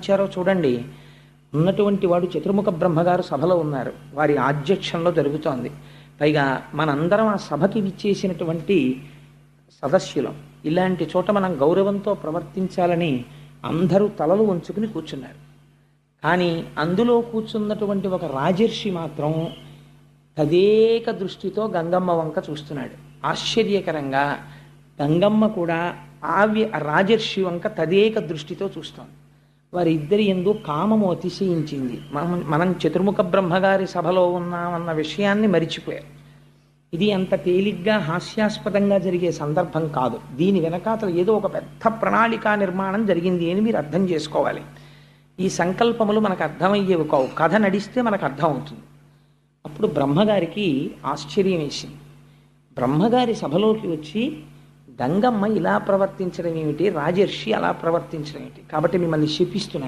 ఇచ్చారో చూడండి. ఉన్నటువంటి వాడు చతుర్ముఖ బ్రహ్మగారు సభలో ఉన్నారు, వారి ఆధ్యక్షంలో జరుగుతోంది. పైగా మనందరం ఆ సభకి విచ్చేసినటువంటి సదస్యులం. ఇలాంటి చోట మనం గౌరవంతో ప్రవర్తించాలని అందరూ తలలు వంచుకుని కూర్చున్నారు. కానీ అందులో కూర్చున్నటువంటి ఒక రాజర్షి మాత్రం తదేక దృష్టితో గంగమ్మ వంక చూస్తున్నాడు. ఆశ్చర్యకరంగా గంగమ్మ కూడా రాజర్షి వంక తదేక దృష్టితో చూస్తోంది. వారిద్దరి యందు కామము అతిశయించింది. మనం చతుర్ముఖ బ్రహ్మగారి సభలో ఉన్నామన్న విషయాన్ని మరిచిపోయారు. ఇది అంత తేలిగ్గా హాస్యాస్పదంగా జరిగే సందర్భం కాదు. దీని వెనకాతల ఏదో ఒక పెద్ద ప్రణాళికా నిర్మాణం జరిగింది అని మీరు అర్థం చేసుకోవాలి. ఈ సంకల్పములు మనకు అర్థమయ్యేవి కావు, కథ నడిస్తే మనకు అర్థం అవుతుంది. అప్పుడు బ్రహ్మగారికి ఆశ్చర్యం వేసింది. బ్రహ్మగారి సభలోకి వచ్చి గంగమ్మ ఇలా ప్రవర్తించడం ఏమిటి, రాజర్షి అలా ప్రవర్తించడం ఏమిటి, కాబట్టి మిమ్మల్ని శపిస్తున్నాను.